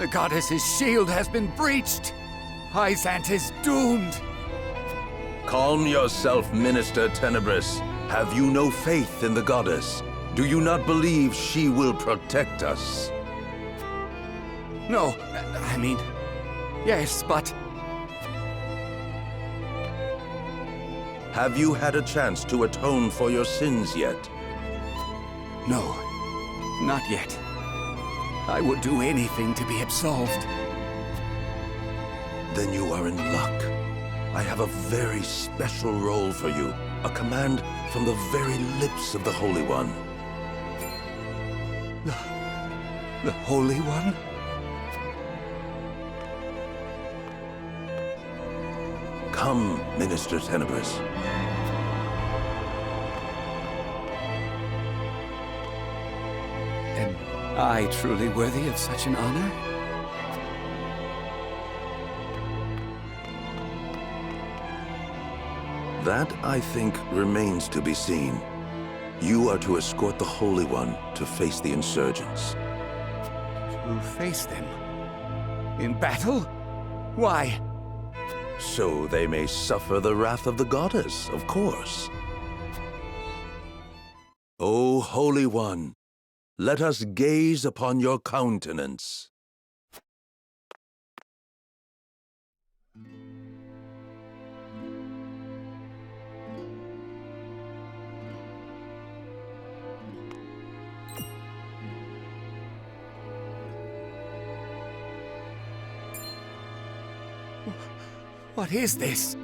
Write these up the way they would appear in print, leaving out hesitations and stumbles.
The goddess's shield has been breached! Hyzant is doomed! Calm yourself, Minister Tenebris. Have you no faith in the goddess? Do you not believe she will protect us? No, I mean, yes, but... Have you had a chance to atone for your sins yet? No, not yet. I would do anything to be absolved. Then you are in luck. I have a very special role for you. A command from the very lips of the Holy One. The Holy One? Come, Minister Tenebris. Am I truly worthy of such an honor? That, I think, remains to be seen. You are to escort the Holy One to face the insurgents. To face them? In battle? Why? So they may suffer the wrath of the goddess, of course. O Holy One, let us gaze upon your countenance. What is this?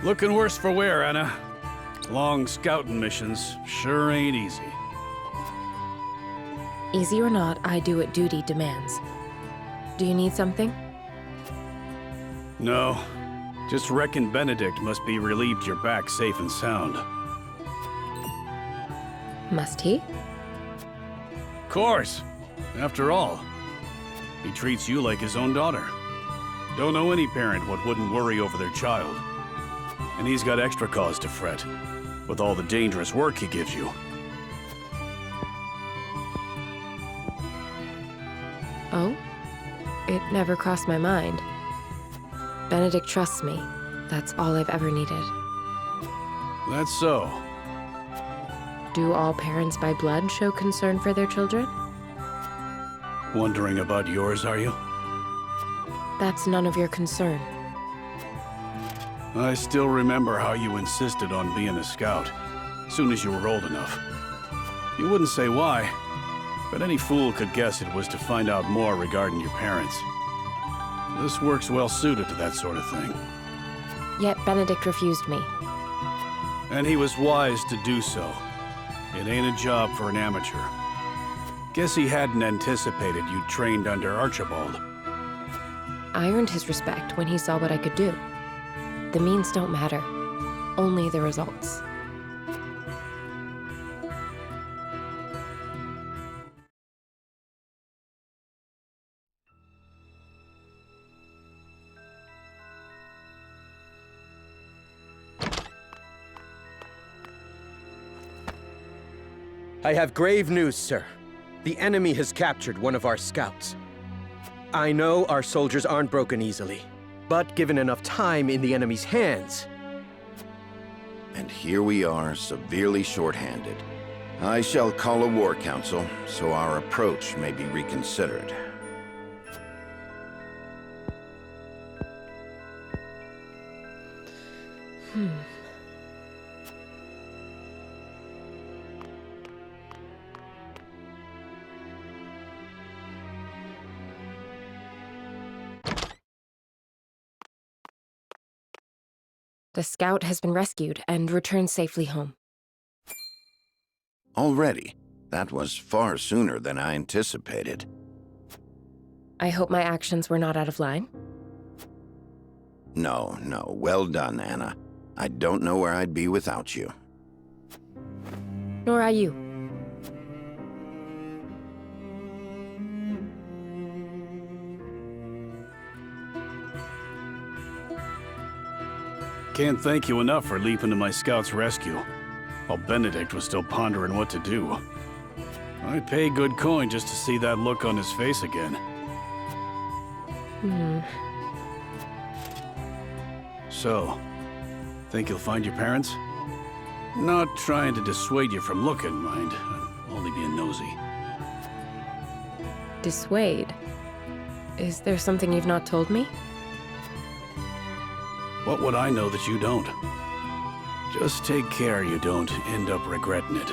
Looking worse for wear, Anna. Long scouting missions sure ain't easy. Easy or not, I do what duty demands. Do you need something? No. Just reckon Benedict must be relieved you're back safe and sound. Must he? Course. After all, he treats you like his own daughter. Don't know any parent what wouldn't worry over their child. And he's got extra cause to fret, with all the dangerous work he gives you. Oh? It never crossed my mind. Benedict trusts me. That's all I've ever needed. That's so. Do all parents by blood show concern for their children? Wondering about yours, are you? That's none of your concern. I still remember how you insisted on being a scout, soon as you were old enough. You wouldn't say why, but any fool could guess it was to find out more regarding your parents. This work's well suited to that sort of thing. Yet Benedict refused me. And he was wise to do so. It ain't a job for an amateur. Guess he hadn't anticipated you'd trained under Archibald. I earned his respect when he saw what I could do. The means don't matter, only the results. I have grave news, sir. The enemy has captured one of our scouts. I know our soldiers aren't broken easily, but given enough time in the enemy's hands... And here we are, severely short-handed. I shall call a war council, so our approach may be reconsidered. The scout has been rescued and returned safely home. Already? That was far sooner than I anticipated. I hope my actions were not out of line. No, no. Well done, Anna. I don't know where I'd be without you. Nor are you. Can't thank you enough for leaping to my scout's rescue, while Benedict was still pondering what to do. I'd pay good coin just to see that look on his face again. So, think you'll find your parents? Not trying to dissuade you from looking, mind. I'm only being nosy. Dissuade? Is there something you've not told me? What would I know that you don't? Just take care you don't end up regretting it.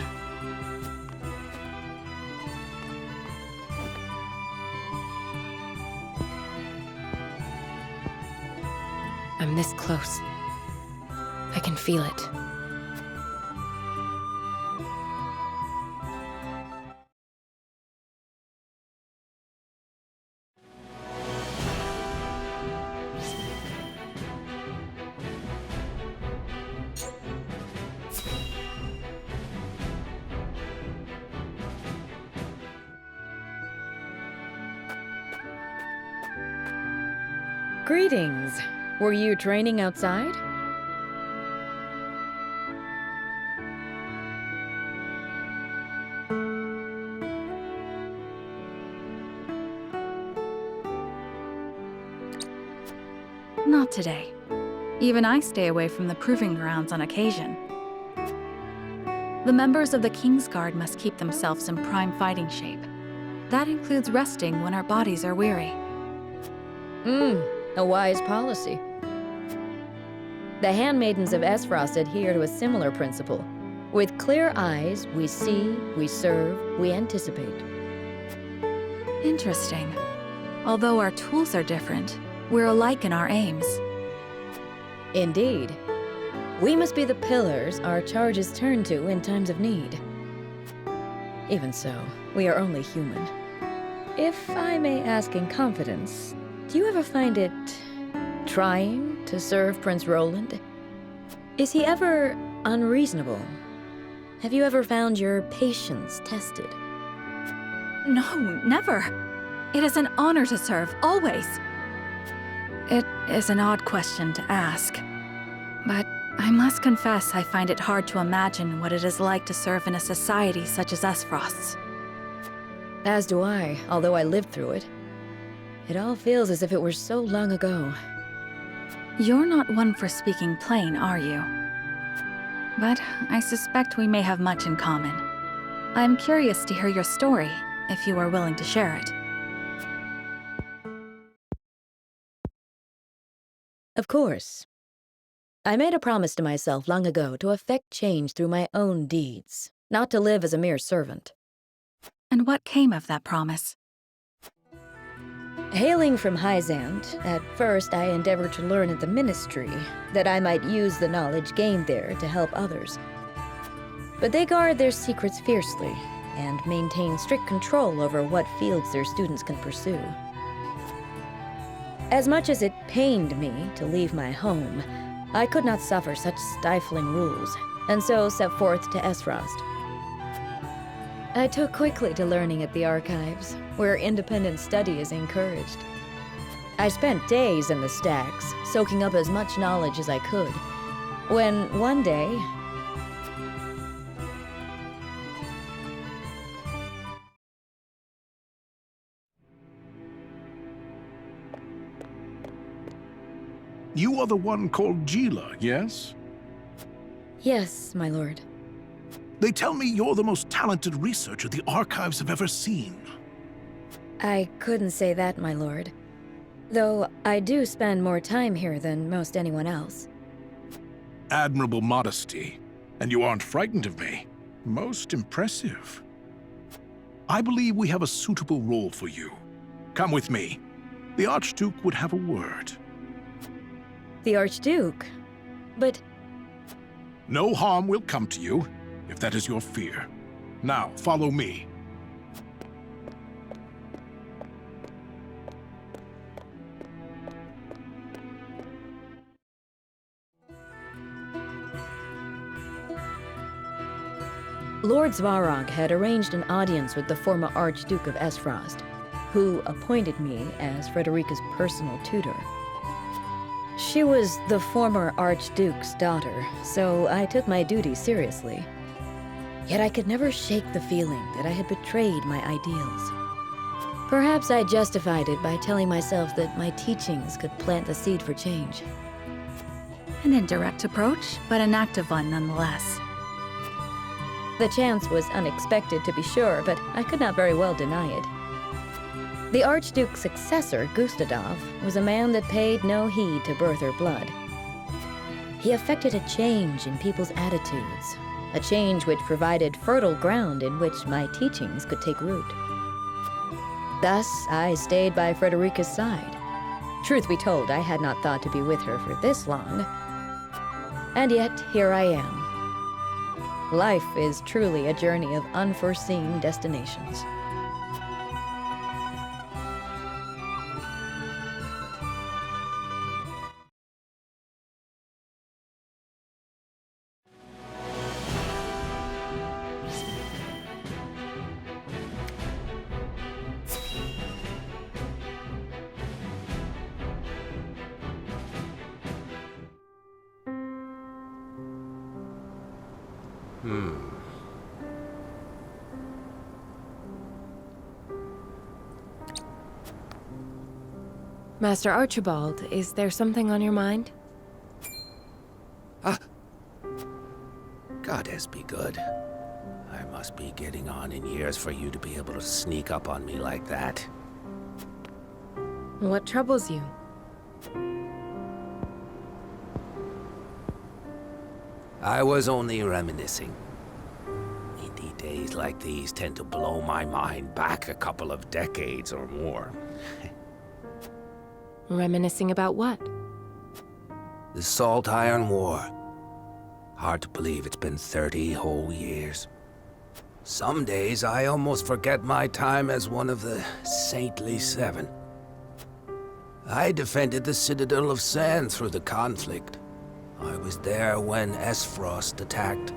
I'm this close. I can feel it. Greetings. Were you training outside? Not today. Even I stay away from the proving grounds on occasion. The members of the Kingsguard must keep themselves in prime fighting shape. That includes resting when our bodies are weary. A wise policy. The handmaidens of Esfrost adhere to a similar principle. With clear eyes, we see, we serve, we anticipate. Interesting. Although our tools are different, we're alike in our aims. Indeed. We must be the pillars our charges turn to in times of need. Even so, we are only human. If I may ask in confidence, do you ever find it trying to serve Prince Roland? Is he ever unreasonable? Have you ever found your patience tested? No, never. It is an honor to serve, always. It is an odd question to ask, but I must confess I find it hard to imagine what it is like to serve in a society such as Esfrost's. As do I, although I lived through it. It all feels as if it were so long ago. You're not one for speaking plain, are you? But I suspect we may have much in common. I'm curious to hear your story, if you are willing to share it. Of course. I made a promise to myself long ago to effect change through my own deeds, not to live as a mere servant. And what came of that promise? Hailing from Hyzant, at first I endeavored to learn at the Ministry, that I might use the knowledge gained there to help others. But they guard their secrets fiercely, and maintain strict control over what fields their students can pursue. As much as it pained me to leave my home, I could not suffer such stifling rules, and so set forth to Esfrost. I took quickly to learning at the Archives, where independent study is encouraged. I spent days in the stacks, soaking up as much knowledge as I could, when one day... You are the one called Gila, yes? Yes, my lord. They tell me you're the most talented researcher the Archives have ever seen. I couldn't say that, my lord. Though I do spend more time here than most anyone else. Admirable modesty. And you aren't frightened of me. Most impressive. I believe we have a suitable role for you. Come with me. The Archduke would have a word. The Archduke? But No harm will come to you, if that is your fear. Now, follow me. Lord Svarog had arranged an audience with the former Archduke of Esfrost, who appointed me as Frederica's personal tutor. She was the former Archduke's daughter, so I took my duties seriously. Yet I could never shake the feeling that I had betrayed my ideals. Perhaps I justified it by telling myself that my teachings could plant the seed for change. An indirect approach, but an active one nonetheless. The chance was unexpected, to be sure, but I could not very well deny it. The Archduke's successor, Gustadov, was a man that paid no heed to birth or blood. He effected a change in people's attitudes, a change which provided fertile ground in which my teachings could take root. Thus, I stayed by Frederica's side. Truth be told, I had not thought to be with her for this long. And yet, here I am. Life is truly a journey of unforeseen destinations. Master Archibald, is there something on your mind? Goddess be good. I must be getting on in years for you to be able to sneak up on me like that. What troubles you? I was only reminiscing. Indeed, days like these tend to blow my mind back a couple of decades or more. Reminiscing about what? The Salt Iron War. Hard to believe it's been 30 whole years. Some days I almost forget my time as one of the Saintly Seven. I defended the Citadel of Sand through the conflict. I was there when Esfrost attacked.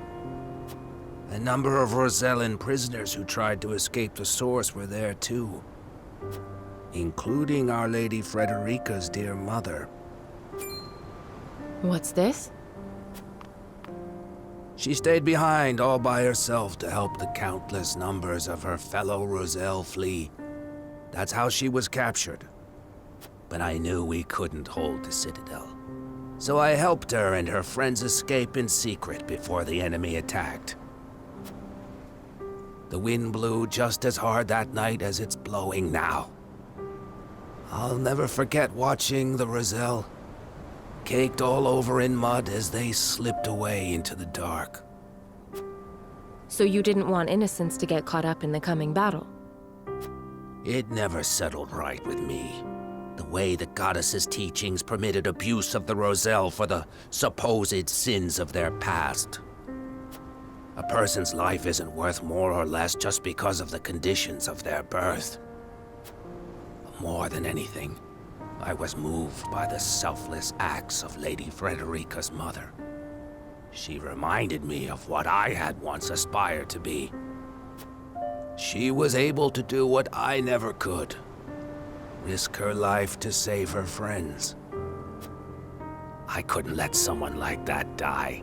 A number of Rosellan prisoners who tried to escape the Source were there too, including Our Lady Frederica's dear mother. What's this? She stayed behind all by herself to help the countless numbers of her fellow Roselle flee. That's how she was captured. But I knew we couldn't hold the Citadel. So I helped her and her friends escape in secret before the enemy attacked. The wind blew just as hard that night as it's blowing now. I'll never forget watching the Roselle, caked all over in mud as they slipped away into the dark. So you didn't want innocents to get caught up in the coming battle? It never settled right with me. The way the goddess's teachings permitted abuse of the Roselle for the supposed sins of their past. A person's life isn't worth more or less just because of the conditions of their birth. More than anything, I was moved by the selfless acts of Lady Frederica's mother. She reminded me of what I had once aspired to be. She was able to do what I never could. Risk her life to save her friends. I couldn't let someone like that die.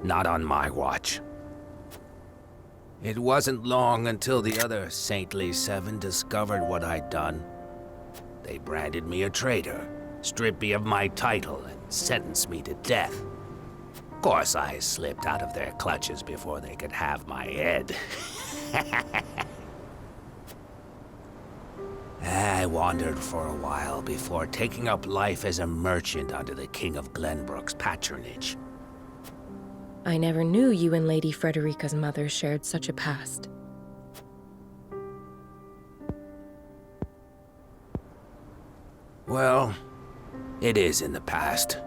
Not on my watch. It wasn't long until the other Saintly Seven discovered what I'd done. They branded me a traitor, stripped me of my title, and sentenced me to death. Of course, I slipped out of their clutches before they could have my head. I wandered for a while before taking up life as a merchant under the King of Glenbrook's patronage. I never knew you and Lady Frederica's mother shared such a past. Well, it is in the past.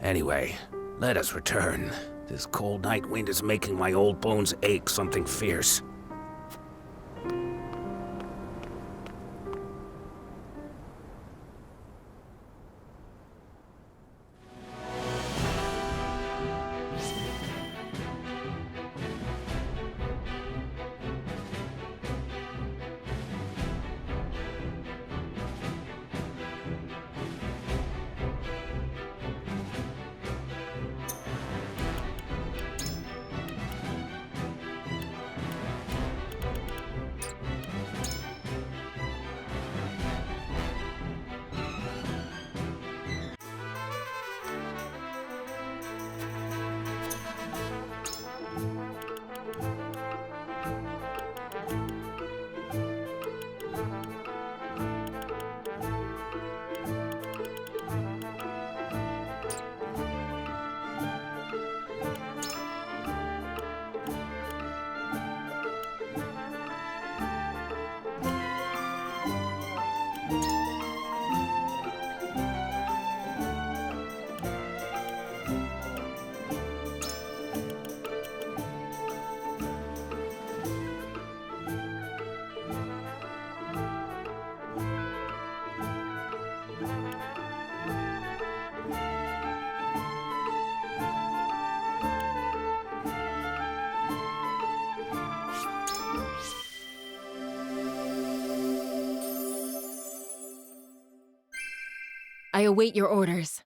Anyway, let us return. This cold night wind is making my old bones ache something fierce. I await your orders.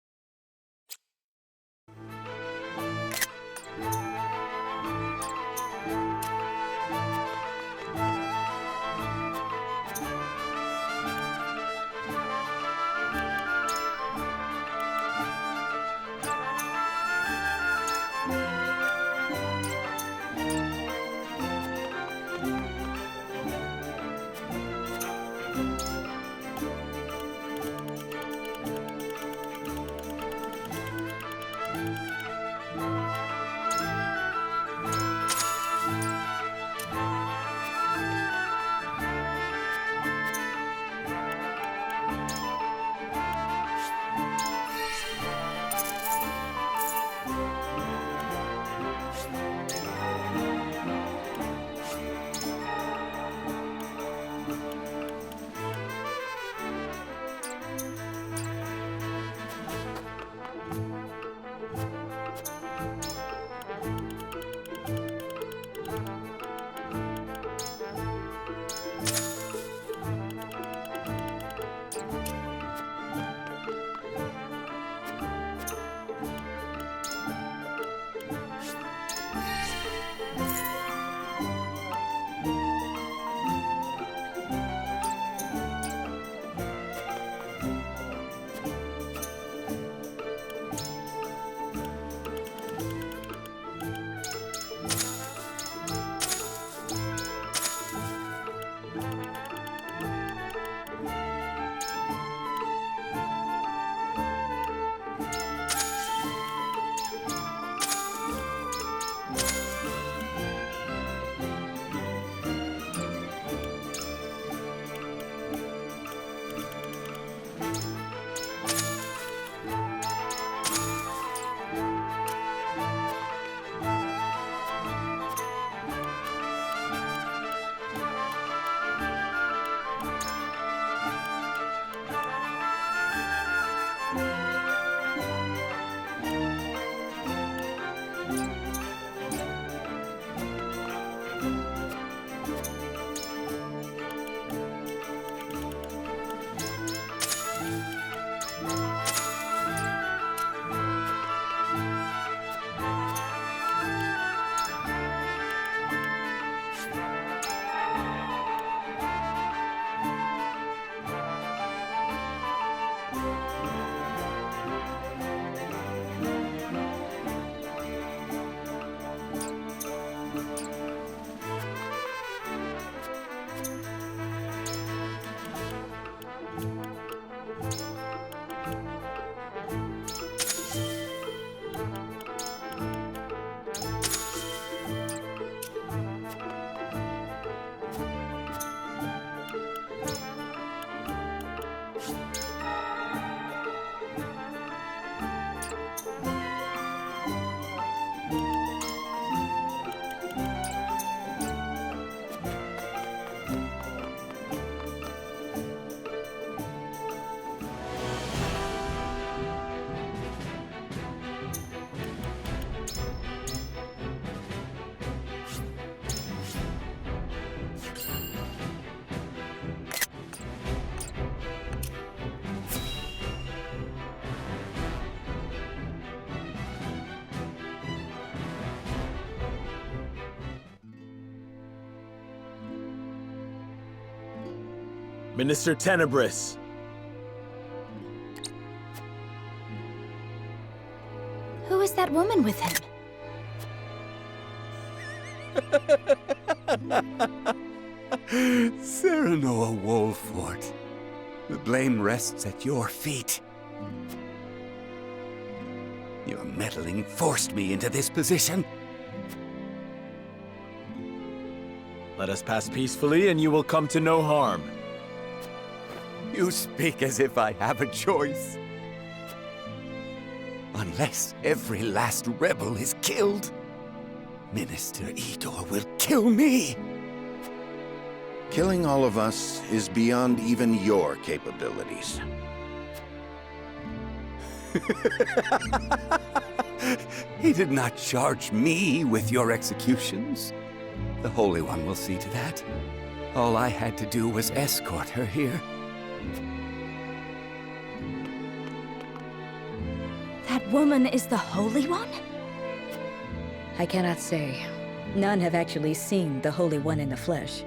Minister Tenebris. Who is that woman with him? Serenoa Wolfort. The blame rests at your feet. Your meddling forced me into this position. Let us pass peacefully and you will come to no harm. You speak as if I have a choice. Unless every last rebel is killed, Minister Idor will kill me. Killing all of us is beyond even your capabilities. He did not charge me with your executions. The Holy One will see to that. All I had to do was escort her here. That woman is the Holy One? I cannot say. None have actually seen the Holy One in the flesh.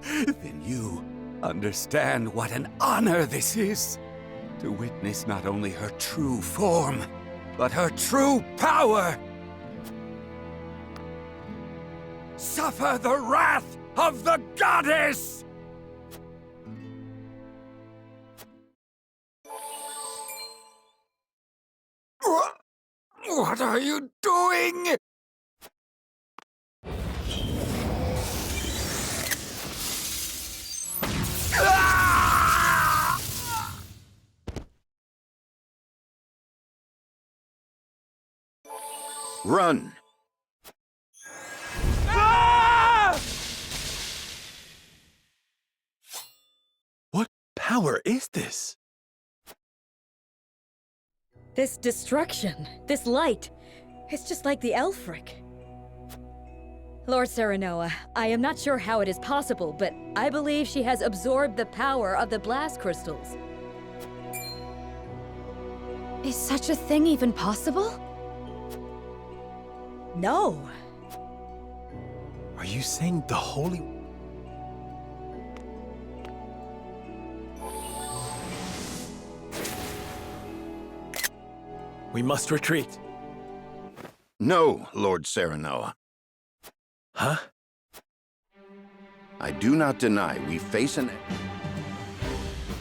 Then you understand what an honor this is. To witness not only her true form, but her true power. Suffer the wrath of the goddess! What are you doing? Run! What power is this? This destruction, this light, it's just like the Elfric. Lord Serenoa, I am not sure how it is possible, but I believe she has absorbed the power of the blast crystals. Is such a thing even possible? No. Are you saying the Holy... We must retreat. No, Lord Serenoa. Huh? I do not deny we face an...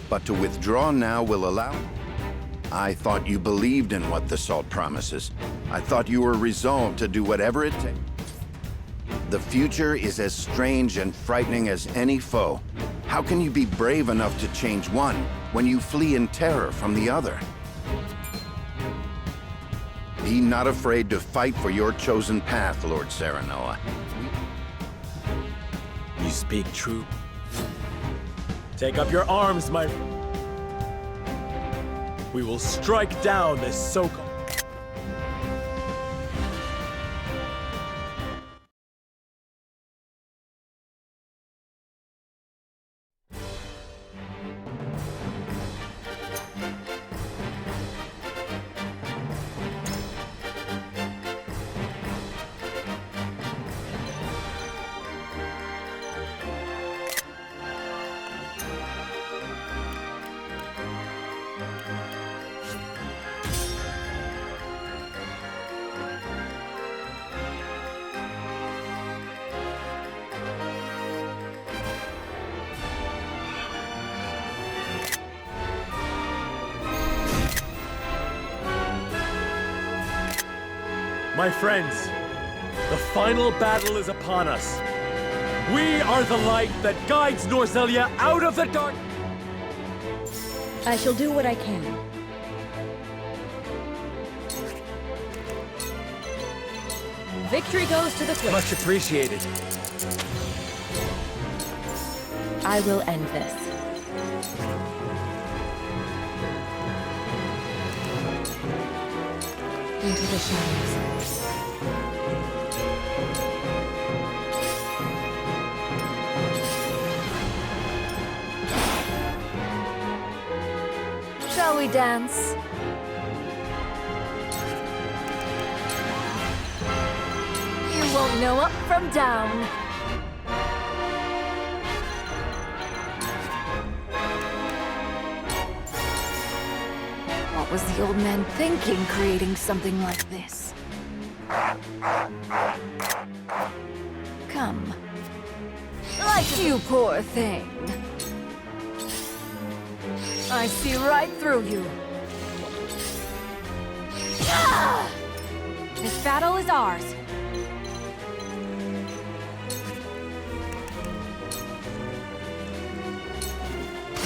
But to withdraw now will allow... I thought you believed in what the Salt promises. I thought you were resolved to do whatever it takes. The future is as strange and frightening as any foe. How can you be brave enough to change one when you flee in terror from the other? Be not afraid to fight for your chosen path, Lord Serenoa. You speak true. Take up your arms, my... We will strike down this Sokol. My friends, the final battle is upon us. We are the light that guides Norzelia out of the dark. I shall do what I can. Victory goes to the quick. Much appreciated. I will end this. Into the shadows. Shall we dance? won't know up from down. What was the old man thinking, creating something like this? Come. Like you, poor thing. I see right through you. Ah! This battle is ours.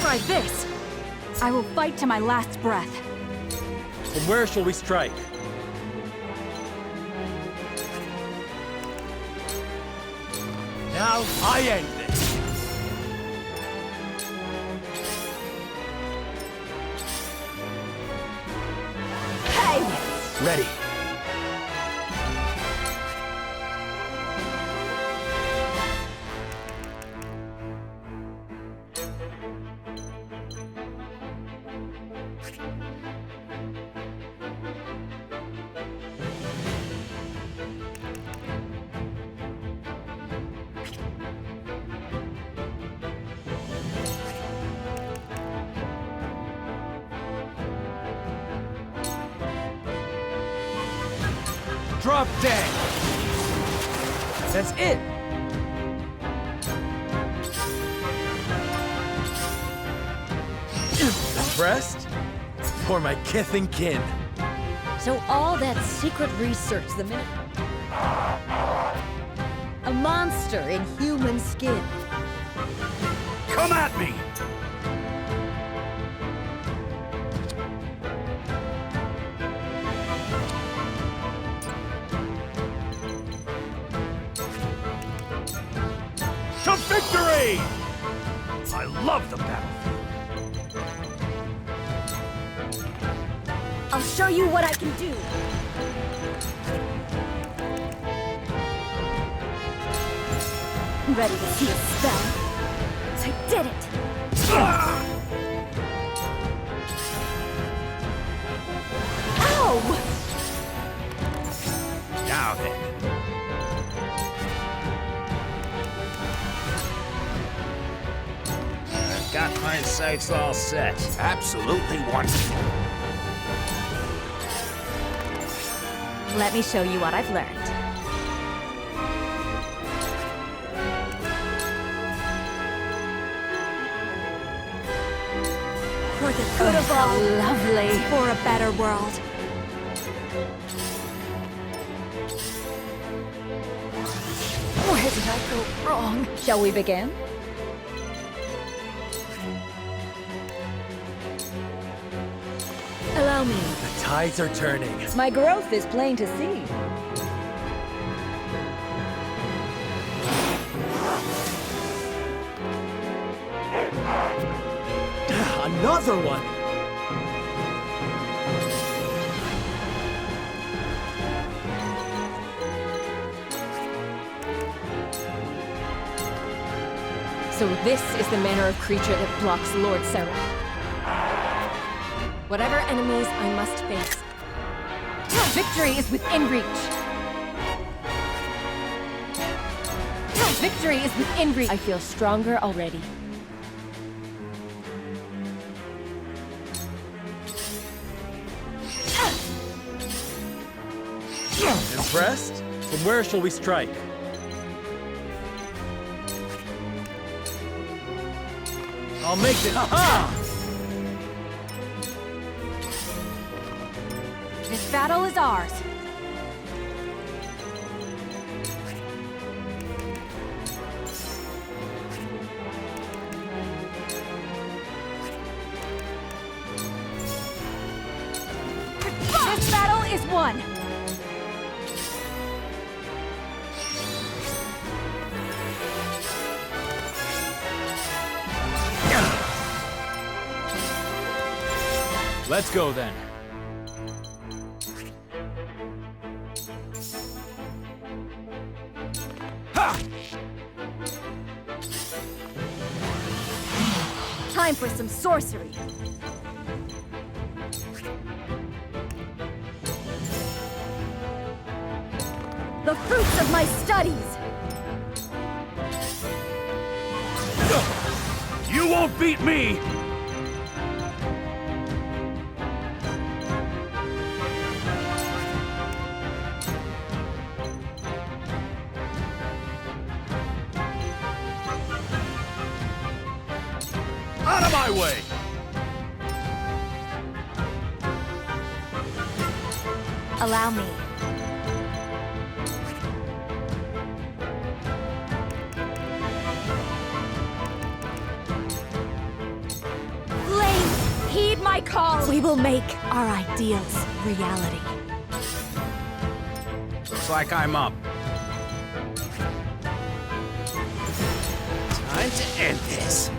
Try this. I will fight to my last breath. From where shall we strike? Now I end this. Hey! Ready. Drop dead! That's it! Impressed? For my kith and kin. So all that secret research the minute... A monster in human skin. Come at me! To victory! I love the battlefield. I'll show you what I can do. Ready to see a spell? I did it! Ow! Now then. I've got my sights all set. Absolutely wonderful. Let me show you what I've learned. For the good of all, lovely. For a better world. Where did I go wrong? Shall we begin? Allow me. The tides are turning. My growth is plain to see. Another one! So this is the manner of creature that blocks Lord Seraph. Whatever enemies I must face, victory is within reach. Victory is within reach. I feel stronger already. Impressed? From where shall we strike? I'll make it. Ha-ha! This battle is ours. This battle is won. Let's go then. Time for some sorcery. The fruits of my studies! You won't beat me! Out of my way! Allow me. Flame, heed my call! We will make our ideals reality. Looks like I'm up. Time to end this.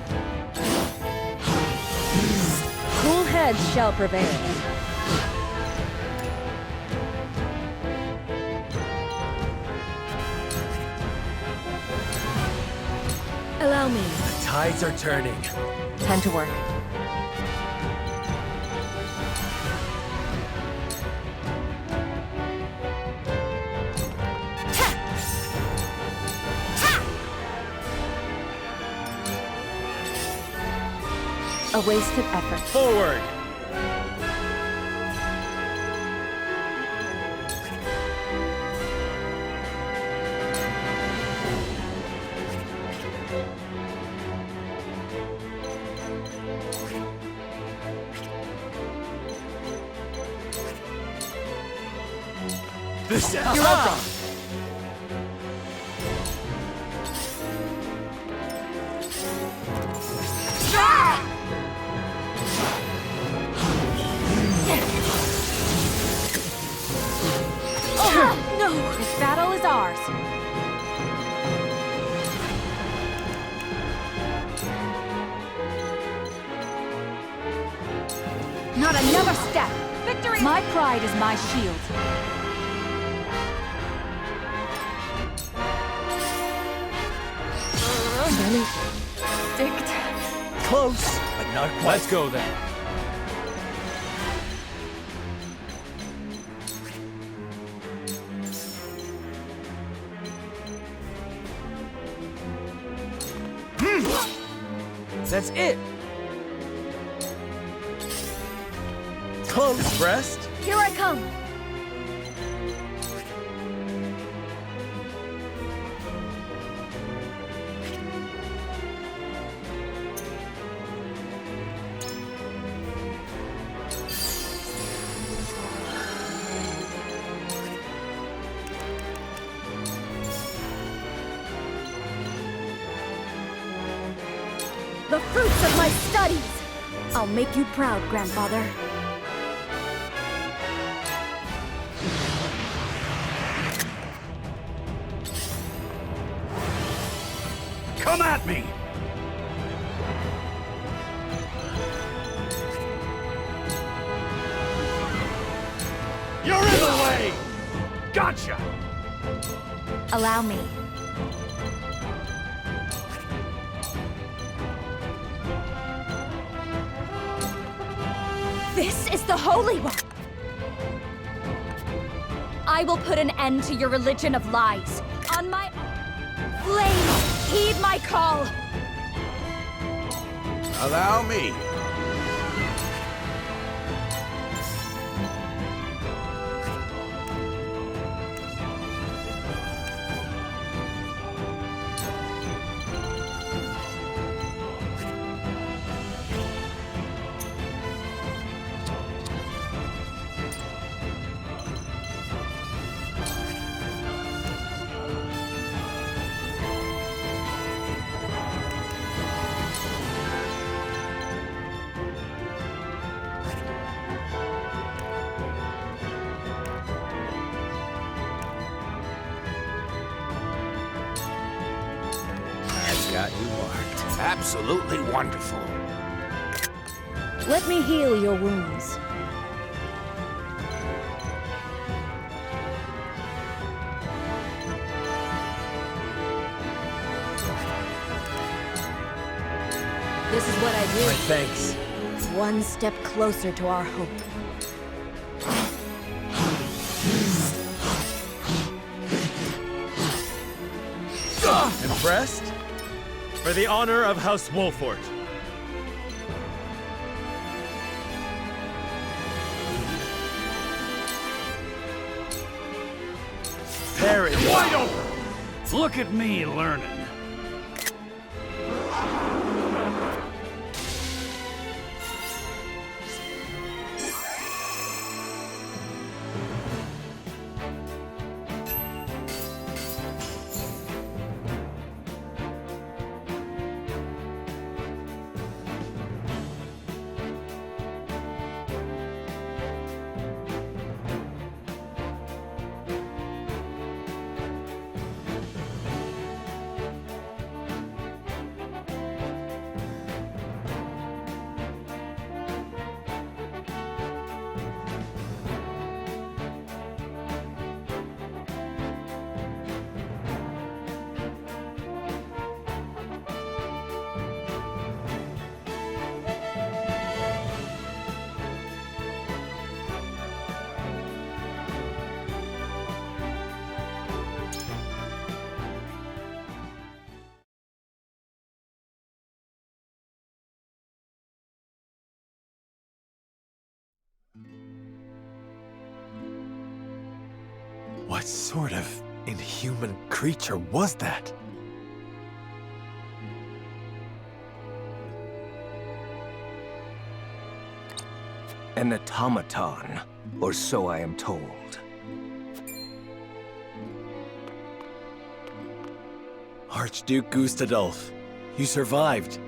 Cool heads shall prevail. Allow me. The tides are turning. Time to work. A wasted effort. Forward! This you're welcome. No! This battle is ours. Not another step! Victory! My pride is my shield. Benedict. Close, but not quite. Let's go then. That's it. Close, breast. Here I come. The fruits of my studies! I'll make you proud, Grandfather. Come at me! You're in the way! Gotcha! Allow me. This is the Holy One! I will put an end to your religion of lies. On my... Flames, heed my call! Allow me. Got you marked. Absolutely wonderful. Let me heal your wounds. This is what I do. My thanks. One step closer to our hope. Impressed? For the honor of House Wolford. There it is. Wide open! Look at me learning. What sort of inhuman creature was that? An automaton, or so I am told. Archduke Gustadolf, you survived.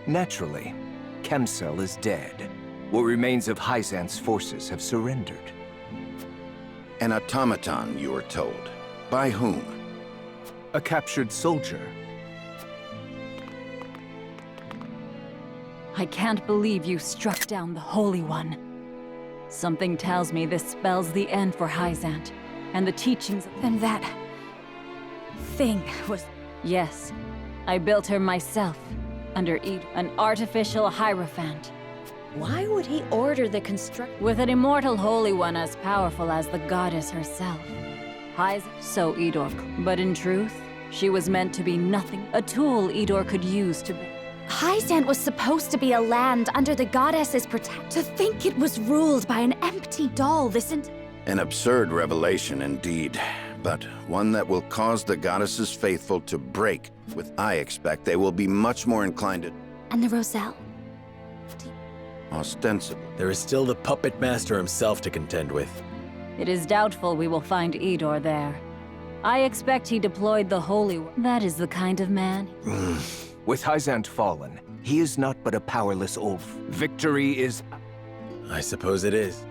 Naturally, Kemsel is dead. What remains of Hyzant's forces have surrendered. An automaton, you were told. By whom? A captured soldier. I can't believe you struck down the Holy One. Something tells me this spells the end for Hyzant, and the teachings and that thing was... Yes, I built her myself, under an artificial Hierophant. Why would he order the construct... With an immortal Holy One as powerful as the goddess herself. So Idor, but in truth, she was meant to be nothing. A tool Idor could use to... Hyzant was supposed to be a land under the goddess's protection. To think it was ruled by an empty doll, An absurd revelation indeed, but one that will cause the goddess's faithful to break with... I expect they will be much more inclined to... And the Roselle? Ostensibly. There is still the puppet master himself to contend with. It is doubtful we will find Idor there. I expect he deployed the Holy One. That is the kind of man... With Hyzant fallen, he is not but a powerless oaf. Victory is... I suppose it is.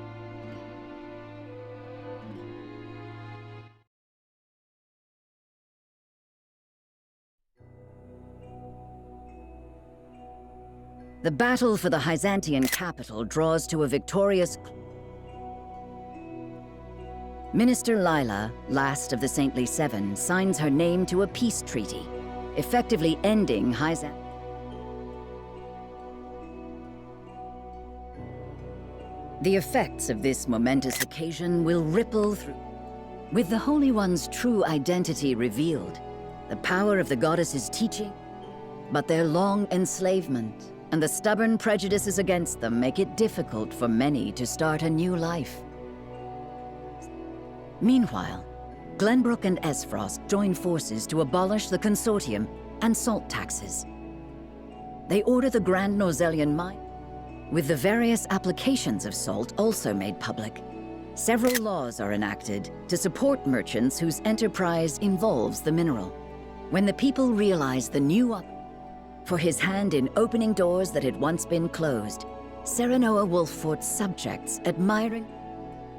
The battle for the Hyzantian capital draws to a victorious... Minister Lila, last of the Saintly Seven, signs her name to a peace treaty, effectively ending Hyzant. The effects of this momentous occasion will ripple through. With the Holy One's true identity revealed, the power of the goddess's teaching, but their long enslavement and the stubborn prejudices against them make it difficult for many to start a new life. Meanwhile, Glenbrook and Esfrost join forces to abolish the Consortium and salt taxes. They order the Grand Norzelian mine, with the various applications of salt also made public. Several laws are enacted to support merchants whose enterprise involves the mineral. When the people realize the new for his hand in opening doors that had once been closed, Serenoa Wolffort's subjects admiring,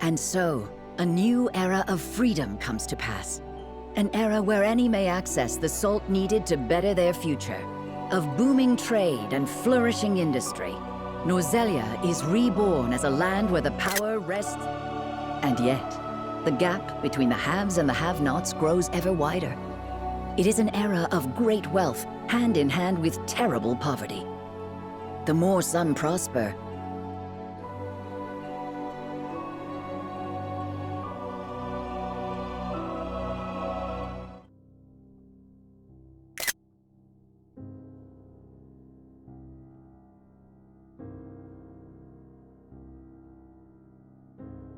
and so a new era of freedom comes to pass. An era where any may access the salt needed to better their future. Of booming trade and flourishing industry, Norzelia is reborn as a land where the power rests. And yet, the gap between the haves and the have-nots grows ever wider. It is an era of great wealth, hand in hand with terrible poverty. The more some prosper,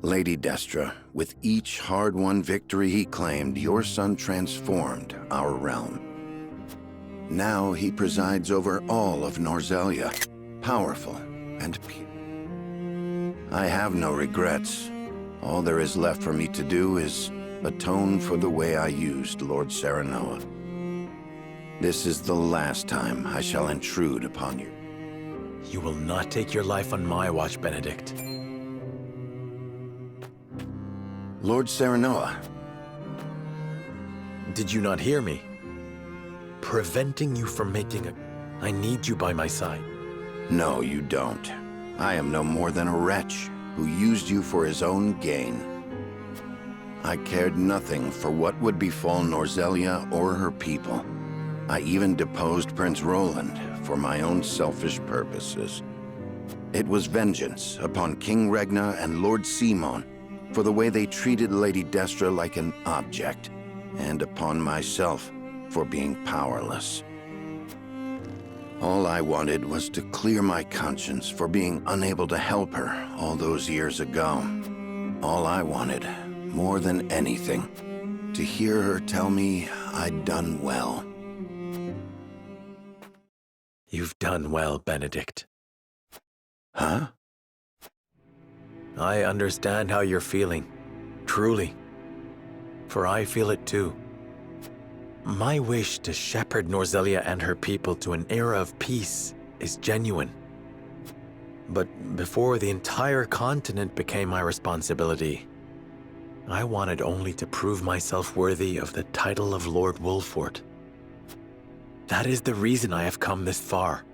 Lady Destra, with each hard-won victory he claimed, your son transformed our realm. Now he presides over all of Norzelia, powerful and pure. I have no regrets. All there is left for me to do is atone for the way I used Lord Serenoa. This is the last time I shall intrude upon you. You will not take your life on my watch, Benedict. Lord Serenoa. Did you not hear me? Preventing you from making a... I need you by my side. No, you don't. I am no more than a wretch who used you for his own gain. I cared nothing for what would befall Norzelia or her people. I even deposed Prince Roland for my own selfish purposes. It was vengeance upon King Regna and Lord Simon for the way they treated Lady Destra like an object, and upon myself for being powerless. All I wanted was to clear my conscience for being unable to help her all those years ago. All I wanted, more than anything, to hear her tell me I'd done well. You've done well, Benedict. Huh? I understand how you're feeling, truly. For I feel it too. My wish to shepherd Norzelia and her people to an era of peace is genuine. But before the entire continent became my responsibility, I wanted only to prove myself worthy of the title of Lord Wolfort. That is the reason I have come this far.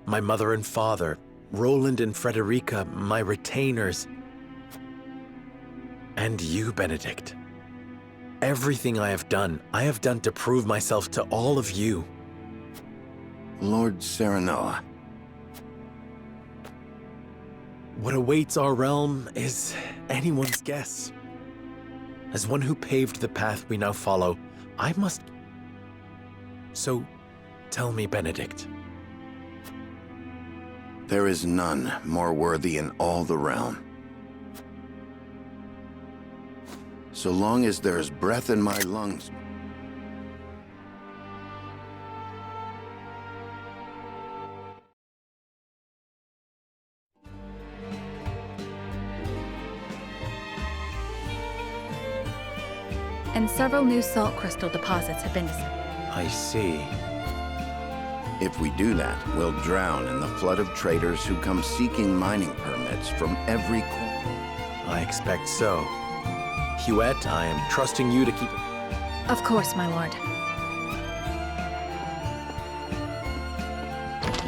My mother and father, Roland and Frederica, my retainers, and you, Benedict. Everything I have done to prove myself to all of you. Lord Serenoa. What awaits our realm is anyone's guess. As one who paved the path we now follow, I must... So, tell me, Benedict. There is none more worthy in all the realm. So long as there is breath in my lungs, And several new salt crystal deposits have been discovered. I see. if we do that, we'll drown in the flood of traders who come seeking mining permits from every corner. I expect so. Huette, I am trusting you to keep... Of course, my lord.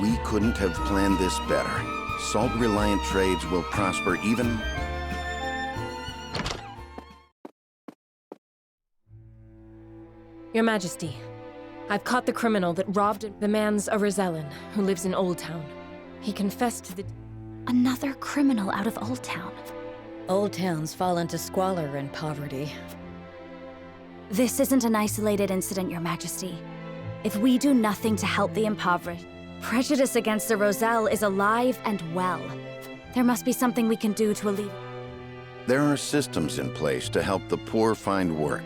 We couldn't have planned this better. Salt-reliant trades will prosper even... Your Majesty, I've caught the criminal that robbed the man's a Rosellan who lives in Old Town. He confessed to the... Another criminal out of Old Town. Old Towns fall into squalor and poverty. This isn't an isolated incident, Your Majesty. If we do nothing to help the impoverished, prejudice against the Roselle is alive and well. There must be something we can do to alleviate. There are systems in place to help the poor find work,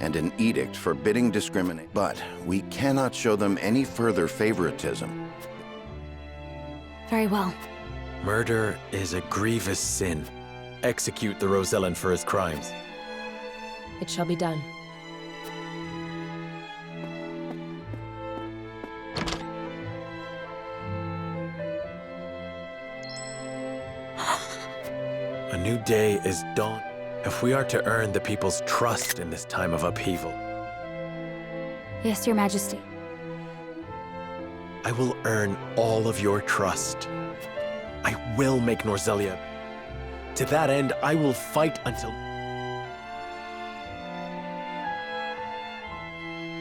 and an edict forbidding discrimination. But we cannot show them any further favoritism. Very well. Murder is a grievous sin. Execute the Rosellan for his crimes. It shall be done. A new day is dawn. If we are to earn the people's trust in this time of upheaval, Yes, Your Majesty. I will earn all of your trust. I will make Norzelia. To that end, I will fight until...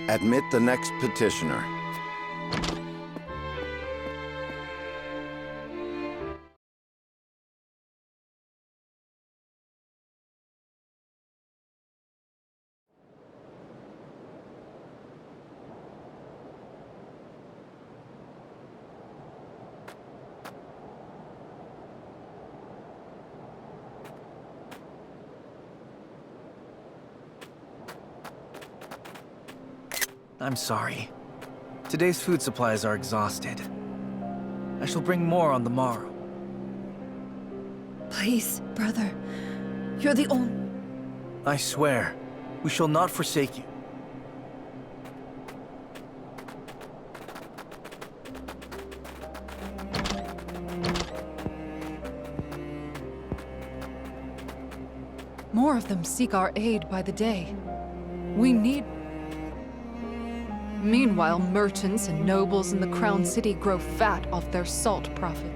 Admit the next petitioner. I'm sorry. Today's food supplies are exhausted. I shall bring more on the morrow. Please, brother. You're the only... I swear, we shall not forsake you. More of them seek our aid by the day. We need... Meanwhile, merchants and nobles in the Crown City grow fat off their salt profit.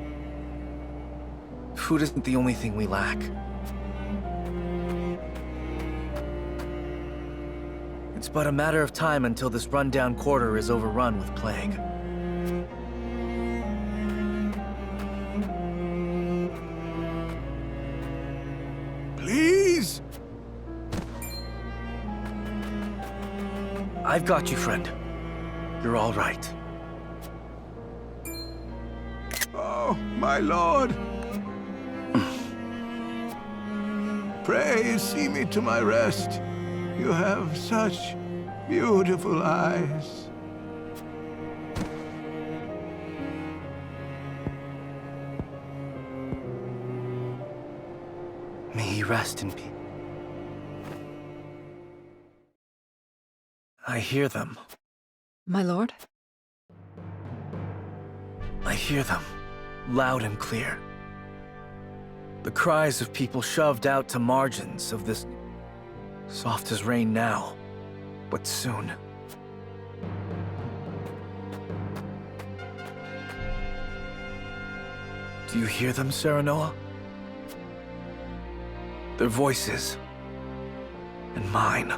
Food isn't the only thing we lack. It's but a matter of time until this rundown quarter is overrun with plague. Please? I've got you, friend. You're all right. Oh, my lord. Pray see me to my rest. You have such beautiful eyes. May he rest in peace. I hear them. My lord? I hear them, loud and clear. The cries of people shoved out to margins of this soft as rain now, but soon. Do you hear them, Serenoa? Their voices and mine.